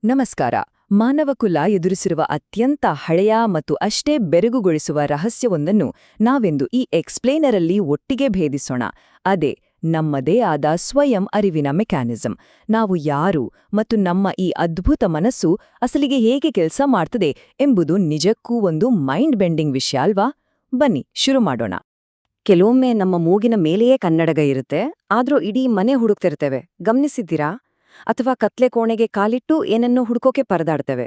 ನಮಸ್ಕಾರ. ಮಾನವಕುಲ ಎದುರಿಸಿರುವ ಅತ್ಯಂತ ಹಳೆಯ ಮತ್ತು ಅಷ್ಟೇ ಬೆರಗುಗೊಳಿಸುವ ರಹಸ್ಯವೊಂದನ್ನು ನಾವೆಂದು ಈ ಎಕ್ಸ್ಪ್ಲೇನರಲ್ಲಿ ಒಟ್ಟಿಗೆ ಭೇದಿಸೋಣ. ಅದೇ ನಮ್ಮದೇ ಆದ ಸ್ವಯಂ ಅರಿವಿನ ಮೆಕ್ಯಾನಿಸಂ. ನಾವು ಯಾರು ಮತ್ತು ನಮ್ಮ ಈ ಅದ್ಭುತ ಮನಸ್ಸು ಅಸಲಿಗೆ ಹೇಗೆ ಕೆಲಸ ಮಾಡ್ತದೆ ಎಂಬುದು ನಿಜಕ್ಕೂ ಒಂದು ಮೈಂಡ್ ಬೆಂಡಿಂಗ್ ವಿಷಯ ಅಲ್ವಾ? ಬನ್ನಿ ಶುರು ಮಾಡೋಣ. ಕೆಲವೊಮ್ಮೆ ನಮ್ಮ ಮೂಗಿನ ಮೇಲೆಯೇ ಕನ್ನಡಗ ಇರುತ್ತೆ, ಆದ್ರೂ ಇಡೀ ಮನೆ ಹುಡುಕ್ತಿರ್ತೇವೆ. ಗಮನಿಸಿದ್ದೀರಾ? ಅಥವಾ ಕತ್ಲೆ ಕೋಣೆಗೆ ಕಾಲಿಟ್ಟು ಏನನ್ನೋ ಹುಡುಕೋಕೆ ಪರದಾಡ್ತೇವೆ.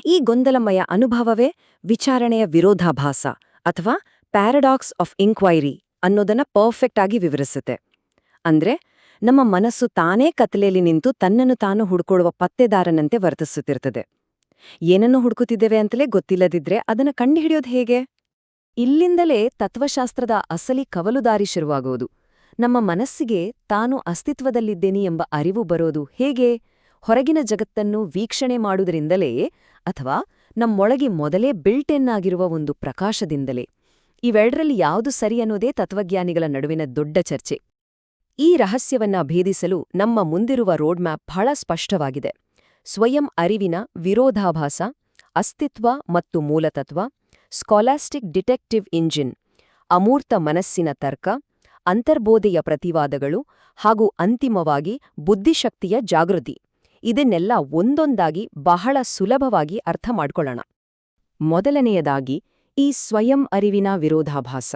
ಈ ಗೊಂದಲಮಯ ಅನುಭವವೇ ವಿಚಾರಣೆಯ ವಿರೋಧಾಭಾಸ ಅಥವಾ ಪ್ಯಾರಡಾಕ್ಸ್ ಆಫ್ ಇನ್ಕ್ವೈರಿ ಅನ್ನೋದನ್ನ ಪರ್ಫೆಕ್ಟ್ ಆಗಿ ವಿವರಿಸುತ್ತೆ. ಅಂದ್ರೆ ನಮ್ಮ ಮನಸ್ಸು ತಾನೇ ಕತ್ಲೆಯಲ್ಲಿ ನಿಂತು ತನ್ನನ್ನು ತಾನು ಹುಡುಕೊಳ್ಳುವ ಪತ್ತೆದಾರನಂತೆ ವರ್ತಿಸುತ್ತಿರ್ತದೆ. ಏನನ್ನು ಹುಡುಕುತ್ತಿದ್ದೇವೆ ಅಂತಲೇ ಗೊತ್ತಿಲ್ಲದಿದ್ರೆ ಅದನ್ನ ಕಂಡುಹಿಡಿಯೋದು ಹೇಗೆ? ಇಲ್ಲಿಂದಲೇ ತತ್ವಶಾಸ್ತ್ರದ ಅಸಲಿ ಕವಲುದಾರಿ ಶುರುವಾಗುವುದು. ನಮ್ಮ ಮನಸ್ಸಿಗೆ ತಾನು ಅಸ್ತಿತ್ವದಲ್ಲಿದ್ದೇನೆ ಎಂಬ ಅರಿವು ಬರೋದು ಹೇಗೆ? ಹೊರಗಿನ ಜಗತ್ತನ್ನು ವೀಕ್ಷಣೆ ಮಾಡುವುದರಿಂದಲೇ ಅಥವಾ ನಮ್ಮೊಳಗೆ ಮೊದಲೇ ಬಿಲ್ಟೆನ್ ಆಗಿರುವ ಒಂದು ಪ್ರಕಾಶದಿಂದಲೇ? ಇವೆರಡರಲ್ಲಿ ಯಾವುದು ಸರಿ ಅನ್ನೋದೇ ತತ್ವಜ್ಞಾನಿಗಳ ನಡುವಿನ ದೊಡ್ಡ ಚರ್ಚೆ. ಈ ರಹಸ್ಯವನ್ನ ಭೇದಿಸಲು ನಮ್ಮ ಮುಂದಿರುವ ರೋಡ್ಮ್ಯಾಪ್ ಬಹಳ ಸ್ಪಷ್ಟವಾಗಿದೆ. ಸ್ವಯಂ ಅರಿವಿನ ವಿರೋಧಾಭಾಸ, ಅಸ್ತಿತ್ವ ಮತ್ತು ಮೂಲತತ್ವ, ಸ್ಕಾಲಾಸ್ಟಿಕ್ ಡಿಟೆಕ್ಟಿವ್ ಇಂಜಿನ್, ಅಮೂರ್ತ ಮನಸ್ಸಿನ ತರ್ಕ, ಅಂತರ್ಬೋಧೆಯ ಪ್ರತಿವಾದಗಳು ಹಾಗೂ ಅಂತಿಮವಾಗಿ ಬುದ್ಧಿಶಕ್ತಿಯ ಜಾಗೃತಿ. ಇದನ್ನೆಲ್ಲ ಒಂದೊಂದಾಗಿ ಬಹಳ ಸುಲಭವಾಗಿ ಅರ್ಥ ಮಾಡ್ಕೊಳ್ಳೋಣ. ಮೊದಲನೆಯದಾಗಿ ಈ ಸ್ವಯಂ ಅರಿವಿನ ವಿರೋಧಾಭಾಸ.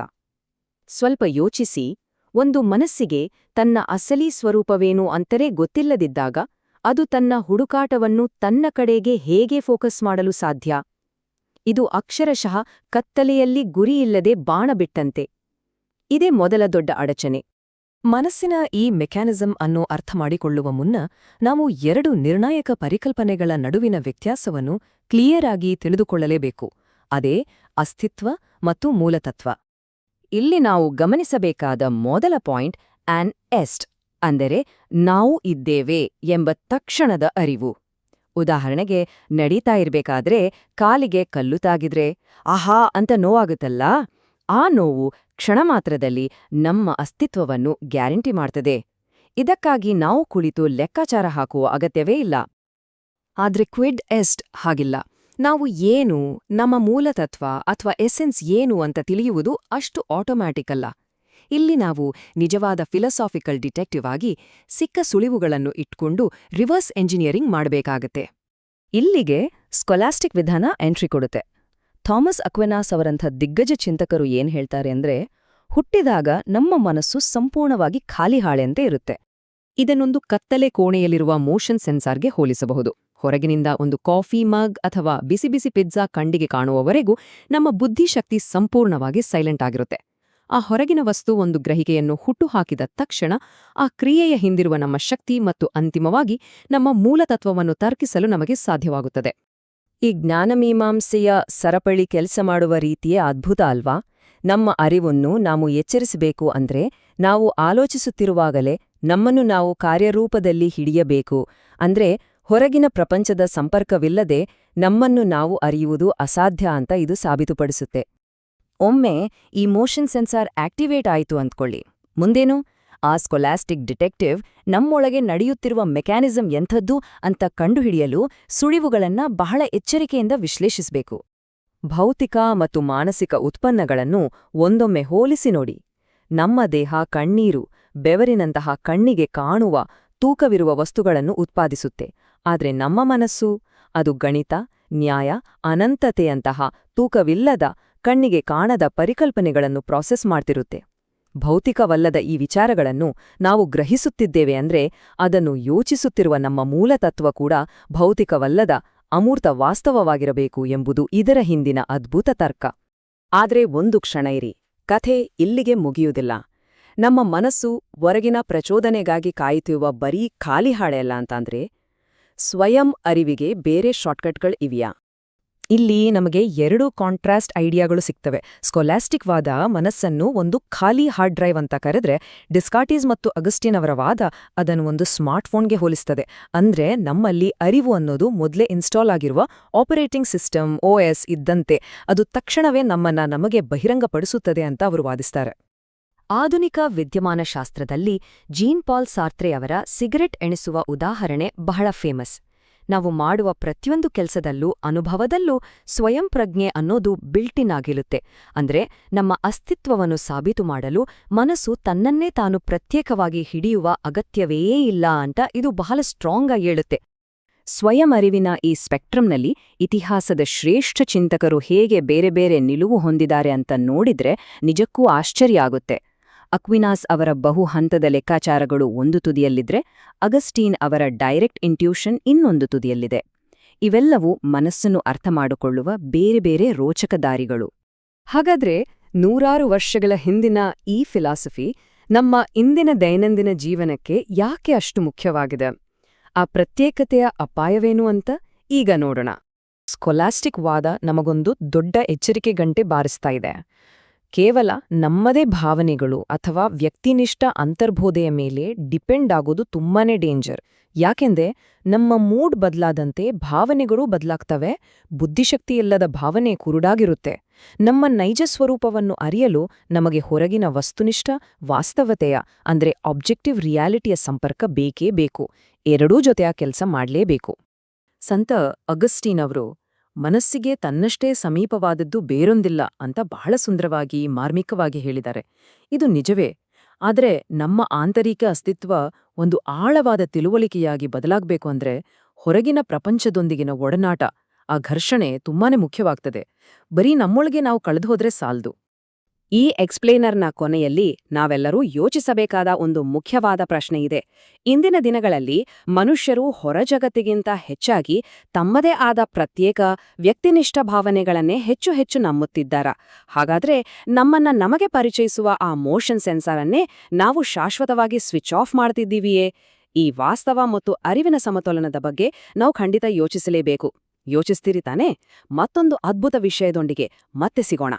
ಸ್ವಲ್ಪ ಯೋಚಿಸಿ, ಒಂದು ಮನಸ್ಸಿಗೆ ತನ್ನ ಅಸಲಿ ಸ್ವರೂಪವೇನು ಅಂತಲೇ ಗೊತ್ತಿಲ್ಲದಿದ್ದಾಗ ಅದು ತನ್ನ ಹುಡುಕಾಟವನ್ನು ತನ್ನ ಕಡೆಗೆ ಹೇಗೆ ಫೋಕಸ್ ಮಾಡಲು ಸಾಧ್ಯ? ಇದು ಅಕ್ಷರಶಃ ಕತ್ತಲೆಯಲ್ಲಿ ಗುರಿಯಿಲ್ಲದೆ ಬಾಣ ಬಿಟ್ಟಂತೆ. ಇದೇ ಮೊದಲ ದೊಡ್ಡ ಅಡಚಣೆ. ಮನಸ್ಸಿನ ಈ ಮೆಕ್ಯಾನಿಸಂ ಅನ್ನು ಅರ್ಥ ಮಾಡಿಕೊಳ್ಳುವ ಮುನ್ನ ನಾವು ಎರಡು ನಿರ್ಣಾಯಕ ಪರಿಕಲ್ಪನೆಗಳ ನಡುವಿನ ವ್ಯತ್ಯಾಸವನ್ನು ಕ್ಲಿಯರ್ ಆಗಿ ತಿಳಿದುಕೊಳ್ಳಲೇಬೇಕು. ಅದೇ ಅಸ್ತಿತ್ವ ಮತ್ತು ಮೂಲತತ್ವ. ಇಲ್ಲಿ ನಾವು ಗಮನಿಸಬೇಕಾದ ಮೊದಲ ಪಾಯಿಂಟ್ ಆನ್ ಎಸ್ಟ್, ಅಂದರೆ ನಾವು ಇದ್ದೇವೆ ಎಂಬ ತಕ್ಷಣದ ಅರಿವು. ಉದಾಹರಣೆಗೆ, ನಡೀತಾ ಇರ್ಬೇಕಾದ್ರೆ ಕಾಲಿಗೆ ಕಲ್ಲು ತಾಗಿದ್ರೆ ಆಹಾ ಅಂತ ನೋವಾಗುತ್ತಲ್ಲ, ಆ ನೋವು ಕ್ಷಣ ಮಾತ್ರದಲ್ಲಿ ನಮ್ಮ ಅಸ್ತಿತ್ವವನ್ನು ಗ್ಯಾರಂಟಿ ಮಾಡ್ತದೆ. ಇದಕ್ಕಾಗಿ ನಾವು ಕುಳಿತು ಲೆಕ್ಕಾಚಾರ ಹಾಕುವ ಅಗತ್ಯವೇ ಇಲ್ಲ. ಆದ್ರೆ ಕ್ವಿಡ್ ಎಸ್ಟ್ ಹಾಗಿಲ್ಲ. ನಾವು ಏನು, ನಮ್ಮ ಮೂಲತತ್ವ ಅಥವಾ ಎಸೆನ್ಸ್ ಏನು ಅಂತ ತಿಳಿಯುವುದು ಅಷ್ಟು ಆಟೋಮ್ಯಾಟಿಕ್ ಅಲ್ಲ. ಇಲ್ಲಿ ನಾವು ನಿಜವಾದ ಫಿಲಸಾಫಿಕಲ್ ಡಿಟೆಕ್ಟಿವ್ ಆಗಿ ಸಿಕ್ಕ ಸುಳಿವುಗಳನ್ನು ಇಟ್ಕೊಂಡು ರಿವರ್ಸ್ ಎಂಜಿನಿಯರಿಂಗ್ ಮಾಡಬೇಕಾಗತ್ತೆ. ಇಲ್ಲಿಗೆ ಸ್ಕೊಲಾಸ್ಟಿಕ್ ವಿಧಾನ ಎಂಟ್ರಿ ಕೊಡುತ್ತೆ. ಥಾಮಸ್ ಅಕ್ವೆನಾಸ್ ಅವರಂಥ ದಿಗ್ಗಜ ಚಿಂತಕರು ಏನ್ ಹೇಳ್ತಾರೆ ಅಂದ್ರೆ, ಹುಟ್ಟಿದಾಗ ನಮ್ಮ ಮನಸ್ಸು ಸಂಪೂರ್ಣವಾಗಿ ಖಾಲಿ ಹಾಳೆಯಂತೆ ಇರುತ್ತೆ. ಇದನ್ನೊಂದು ಕತ್ತಲೆ ಕೋಣೆಯಲ್ಲಿರುವ ಮೋಷನ್ ಸೆನ್ಸಾರ್ಗೆ ಹೋಲಿಸಬಹುದು. ಹೊರಗಿನಿಂದ ಒಂದು ಕಾಫಿ ಮಗ್ ಅಥವಾ ಬಿಸಿ ಬಿಸಿ ಪಿಜ್ಜಾ ಕಣ್ಣಿಗೆ ಕಾಣುವವರೆಗೂ ನಮ್ಮ ಬುದ್ಧಿಶಕ್ತಿ ಸಂಪೂರ್ಣವಾಗಿ ಸೈಲೆಂಟ್ ಆಗಿರುತ್ತೆ. ಆ ಹೊರಗಿನ ವಸ್ತು ಒಂದು ಗ್ರಹಿಕೆಯನ್ನು ಹುಟ್ಟುಹಾಕಿದ ತಕ್ಷಣ ಆ ಕ್ರಿಯೆಯ ಹಿಂದಿರುವ ನಮ್ಮ ಶಕ್ತಿ ಮತ್ತು ಅಂತಿಮವಾಗಿ ನಮ್ಮ ಮೂಲತತ್ವವನ್ನು ತರ್ಕಿಸಲು ನಮಗೆ ಸಾಧ್ಯವಾಗುತ್ತದೆ. ಈ ಜ್ಞಾನಮೀಮಾಂಸೆಯ ಸರಪಳಿ ಕೆಲಸ ಮಾಡುವ ರೀತಿಯೇ ಅದ್ಭುತ ಅಲ್ವಾ? ನಮ್ಮ ಅರಿವನ್ನು ನಾವು ಎಚ್ಚರಿಸಬೇಕು ಅಂದ್ರೆ ನಾವು ಆಲೋಚಿಸುತ್ತಿರುವಾಗಲೇ ನಮ್ಮನ್ನು ನಾವು ಕಾರ್ಯರೂಪದಲ್ಲಿ ಹಿಡಿಯಬೇಕು. ಅಂದ್ರೆ ಹೊರಗಿನ ಪ್ರಪಂಚದ ಸಂಪರ್ಕವಿಲ್ಲದೆ ನಮ್ಮನ್ನು ನಾವು ಅರಿಯುವುದು ಅಸಾಧ್ಯ ಅಂತ ಇದು ಸಾಬೀತುಪಡಿಸುತ್ತೆ. ಒಮ್ಮೆ ಈ ಮೋಷನ್ ಸೆನ್ಸಾರ್ ಆಕ್ಟಿವೇಟ್ ಆಯಿತು ಅಂದ್ಕೊಳ್ಳಿ, ಮುಂದೇನು? ಆ ಸ್ಕೊಲಾಸ್ಟಿಕ್ ಡಿಟೆಕ್ಟಿವ್ ನಮ್ಮೊಳಗೆ ನಡೆಯುತ್ತಿರುವ ಮೆಕ್ಯಾನಿಸಂ ಎಂಥದ್ದು ಅಂತ ಕಂಡುಹಿಡಿಯಲು ಸುಳಿವುಗಳನ್ನ ಬಹಳ ಎಚ್ಚರಿಕೆಯಿಂದ ವಿಶ್ಲೇಷಿಸಬೇಕು. ಭೌತಿಕ ಮತ್ತು ಮಾನಸಿಕ ಉತ್ಪನ್ನಗಳನ್ನು ಒಂದೊಮ್ಮೆ ಹೋಲಿಸಿ ನೋಡಿ. ನಮ್ಮ ದೇಹ ಕಣ್ಣೀರು, ಬೆವರಿನಂತಹ ಕಣ್ಣಿಗೆ ಕಾಣುವ, ತೂಕವಿರುವ ವಸ್ತುಗಳನ್ನು ಉತ್ಪಾದಿಸುತ್ತೆ. ಆದ್ರೆ ನಮ್ಮ ಮನಸ್ಸು, ಅದು ಗಣಿತ, ನ್ಯಾಯ, ಅನಂತತೆಯಂತಹ ತೂಕವಿಲ್ಲದ, ಕಣ್ಣಿಗೆ ಕಾಣದ ಪರಿಕಲ್ಪನೆಗಳನ್ನು ಪ್ರಾಸೆಸ್ ಮಾಡ್ತಿರುತ್ತೆ. ಭೌತಿಕವಲ್ಲದ ಈ ವಿಚಾರಗಳನ್ನು ನಾವು ಗ್ರಹಿಸುತ್ತಿದ್ದೇವೆ ಅಂದ್ರೆ ಅದನ್ನು ಯೋಚಿಸುತ್ತಿರುವ ನಮ್ಮ ಮೂಲತತ್ವ ಕೂಡ ಭೌತಿಕವಲ್ಲದ ಅಮೂರ್ತ ವಾಸ್ತವವಾಗಿರಬೇಕು ಎಂಬುದು ಇದರ ಹಿಂದಿನ ಅದ್ಭುತ ತರ್ಕ. ಆದ್ರೆ ಒಂದು ಕ್ಷಣ ಇರಿ, ಕಥೆ ಇಲ್ಲಿಗೆ ಮುಗಿಯುವುದಿಲ್ಲ. ನಮ್ಮ ಮನಸ್ಸು ಹೊರಗಿನ ಪ್ರಚೋದನೆಗಾಗಿ ಕಾಯುತ್ತಿರುವ ಬರೀ ಖಾಲಿ ಹಾಳೆಯಲ್ಲ ಅಂತಾಂದ್ರೆ ಸ್ವಯಂ ಅರಿವಿಗೆ ಬೇರೆ ಶಾರ್ಟ್ಕಟ್ಗಳು ಇವೆಯಾ? ಇಲ್ಲಿ ನಮಗೆ ಎರಡು ಕಾಂಟ್ರಾಸ್ಟ್ ಐಡಿಯಾಗಳು ಸಿಗ್ತವೆ. ಸ್ಕೊಲಾಸ್ಟಿಕ್ ವಾದ ಮನಸ್ಸನ್ನು ಒಂದು ಖಾಲಿ ಹಾರ್ಡ್ ಡ್ರೈವ್ ಅಂತ ಕರೆದ್ರೆ, ಡಿಸ್ಕಾರ್ಟೀಸ್ ಮತ್ತು ಅಗಸ್ಟಿನ್ ಅವರ ವಾದ ಅದನ್ನು ಒಂದು ಸ್ಮಾರ್ಟ್ಫೋನ್ಗೆ ಹೋಲಿಸ್ತದೆ. ಅಂದ್ರೆ ನಮ್ಮಲ್ಲಿ ಅರಿವು ಅನ್ನೋದು ಮೊದಲೇ ಇನ್ಸ್ಟಾಲ್ ಆಗಿರುವ ಆಪರೇಟಿಂಗ್ ಸಿಸ್ಟಮ್ OS ಇದ್ದಂತೆ, ಅದು ತಕ್ಷಣವೇ ನಮ್ಮನ್ನ ನಮಗೆ ಬಹಿರಂಗಪಡಿಸುತ್ತದೆ ಅಂತ ಅವರು ವಾದಿಸ್ತಾರೆ. ಆಧುನಿಕ ವಿದ್ಯಮಾನಶಾಸ್ತ್ರದಲ್ಲಿ ಜೀನ್ ಪಾಲ್ ಸಾರ್ತ್ರೆ ಅವರ ಸಿಗರೆಟ್ ಎಣಿಸುವ ಉದಾಹರಣೆ ಬಹಳ ಫೇಮಸ್. ನಾವು ಮಾಡುವ ಪ್ರತಿಯೊಂದು ಕೆಲಸದಲ್ಲೂ ಅನುಭವದಲ್ಲೂ ಸ್ವಯಂ ಪ್ರಜ್ಞೆ ಅನ್ನೋದು ಬಿಲ್ಟಿನ್ ಆಗಿರುತ್ತೆ. ಅಂದ್ರೆ ನಮ್ಮ ಅಸ್ತಿತ್ವವನ್ನು ಸಾಬೀತು ಮಾಡಲು ಮನಸ್ಸು ತನ್ನನ್ನೇ ತಾನು ಪ್ರತ್ಯೇಕವಾಗಿ ಹಿಡಿಯುವ ಅಗತ್ಯವೇ ಇಲ್ಲ ಅಂತ ಇದು ಬಹಳ ಸ್ಟ್ರಾಂಗ್ ಆಗಿ ಹೇಳುತ್ತೆ. ಸ್ವಯಂ ಅರಿವಿನ ಈ ಸ್ಪೆಕ್ಟ್ರಮ್ನಲ್ಲಿ ಇತಿಹಾಸದ ಶ್ರೇಷ್ಠ ಚಿಂತಕರು ಹೇಗೆ ಬೇರೆ ಬೇರೆ ನಿಲುವು ಹೊಂದಿದ್ದಾರೆ ಅಂತ ನೋಡಿದ್ರೆ ನಿಜಕ್ಕೂ ಆಶ್ಚರ್ಯ ಆಗುತ್ತೆ. ಅಕ್ವಿನಾಸ್ ಅವರ ಬಹುಹಂತದ ಲೆಕ್ಕಾಚಾರಗಳು ಒಂದು ತುದಿಯಲ್ಲಿದ್ರೆ, ಅಗಸ್ಟೀನ್ ಅವರ ಡೈರೆಕ್ಟ್ ಇಂಟ್ಯೂಷನ್ ಇನ್ನೊಂದು ತುದಿಯಲ್ಲಿದೆ. ಇವೆಲ್ಲವೂ ಮನಸ್ಸನ್ನು ಅರ್ಥಮಾಡಿಕೊಳ್ಳುವ ಬೇರೆ ಬೇರೆ ರೋಚಕ ದಾರಿಗಳು. ಹಾಗಾದ್ರೆ ನೂರಾರು ವರ್ಷಗಳ ಹಿಂದಿನ ಈ ಫಿಲಾಸಫಿ ನಮ್ಮ ಇಂದಿನ ದೈನಂದಿನ ಜೀವನಕ್ಕೆ ಯಾಕೆ ಅಷ್ಟು ಮುಖ್ಯವಾಗಿದೆ? ಆ ಪ್ರತ್ಯೇಕತೆಯ ಅಪಾಯವೇನು ಅಂತ ಈಗ ನೋಡೋಣ. ಸ್ಕೊಲಾಸ್ಟಿಕ್ ವಾದ ನಮಗೊಂದು ದೊಡ್ಡ ಎಚ್ಚರಿಕೆ ಗಂಟೆ ಬಾರಿಸ್ತಾ ಇದೆ. ಕೇವಲ ನಮ್ಮದೇ ಭಾವನೆಗಳು ಅಥವಾ ವ್ಯಕ್ತಿನಿಷ್ಠ ಅಂತರ್ಬೋಧೆಯ ಮೇಲೆ ಡಿಪೆಂಡ್ ಆಗೋದು ತುಂಬಾನೇ ಡೇಂಜರ್. ಯಾಕೆಂದ್ರೆ ನಮ್ಮ ಮೂಡ್ ಬದಲಾದಂತೆ ಭಾವನೆಗಳು ಬದಲಾಗ್ತವೆ, ಬುದ್ಧಿಶಕ್ತಿಯಿಲ್ಲದ ಭಾವನೆ ಕುರುಡಾಗಿರುತ್ತೆ. ನಮ್ಮ ನೈಜ ಸ್ವರೂಪವನ್ನು ಅರಿಯಲು ನಮಗೆ ಹೊರಗಿನ ವಸ್ತುನಿಷ್ಠ ವಾಸ್ತವತೆಯ ಅಂದ್ರೆ ಆಬ್ಜೆಕ್ಟಿವ್ ರಿಯಾಲಿಟಿಯ ಸಂಪರ್ಕ ಬೇಕೇ ಬೇಕು. ಎರಡೂ ಜೊತೆಯ ಕೆಲಸ ಮಾಡಲೇಬೇಕು. ಸಂತ ಅಗಸ್ಟೀನ್ ಅವರು ಮನಸ್ಸಿಗೆ ತನ್ನಷ್ಟೇ ಸಮೀಪವಾದದ್ದು ಬೇರೊಂದಿಲ್ಲ ಅಂತ ಬಹಳ ಸುಂದರವಾಗಿ ಮಾರ್ಮಿಕವಾಗಿ ಹೇಳಿದ್ದಾರೆ. ಇದು ನಿಜವೇ. ಆದರೆ ನಮ್ಮ ಆಂತರಿಕ ಅಸ್ತಿತ್ವ ಒಂದು ಆಳವಾದ ತಿಳುವಳಿಕೆಯಾಗಿ ಬದಲಾಗಬೇಕು ಅಂದ್ರೆ ಹೊರಗಿನ ಪ್ರಪಂಚದೊಂದಿಗಿನ ಒಡನಾಟ, ಆ ಘರ್ಷಣೆ ತುಂಬಾನೇ ಮುಖ್ಯವಾಗ್ತದೆ. ಬರೀ ನಮ್ಮೊಳಗೆ ನಾವು ಕಳೆದುಹೋದ್ರೆ ಸಾಲ್ದು. ಈ ಎಕ್ಸ್ಪ್ಲೇನರ್ನ ಕೊನೆಯಲ್ಲಿ ನಾವೆಲ್ಲರೂ ಯೋಚಿಸಬೇಕಾದ ಒಂದು ಮುಖ್ಯವಾದ ಪ್ರಶ್ನೆ ಇದೆ. ಇಂದಿನ ದಿನಗಳಲ್ಲಿ ಮನುಷ್ಯರು ಹೊರ ಜಗತ್ತಿಗಿಂತ ಹೆಚ್ಚಾಗಿ ತಮ್ಮದೇ ಆದ ಪ್ರತ್ಯೇಕ ವ್ಯಕ್ತಿನಿಷ್ಠ ಭಾವನೆಗಳನ್ನೇ ಹೆಚ್ಚು ಹೆಚ್ಚು ನಂಬುತ್ತಿದ್ದಾರ? ಹಾಗಾದ್ರೆ ನಮಗೆ ಪರಿಚಯಿಸುವ ಆ ಮೋಷನ್ ಸೆನ್ಸಾರನ್ನೇ ನಾವು ಶಾಶ್ವತವಾಗಿ ಸ್ವಿಚ್ ಆಫ್ ಮಾಡ್ತಿದ್ದೀವಿಯೇ? ಈ ವಾಸ್ತವ ಮತ್ತು ಅರಿವಿನ ಸಮತೋಲನದ ಬಗ್ಗೆ ನಾವು ಖಂಡಿತ ಯೋಚಿಸಲೇಬೇಕು. ಯೋಚಿಸ್ತೀರಿ ತಾನೇ? ಮತ್ತೊಂದು ಅದ್ಭುತ ವಿಷಯದೊಂದಿಗೆ ಮತ್ತೆ ಸಿಗೋಣ.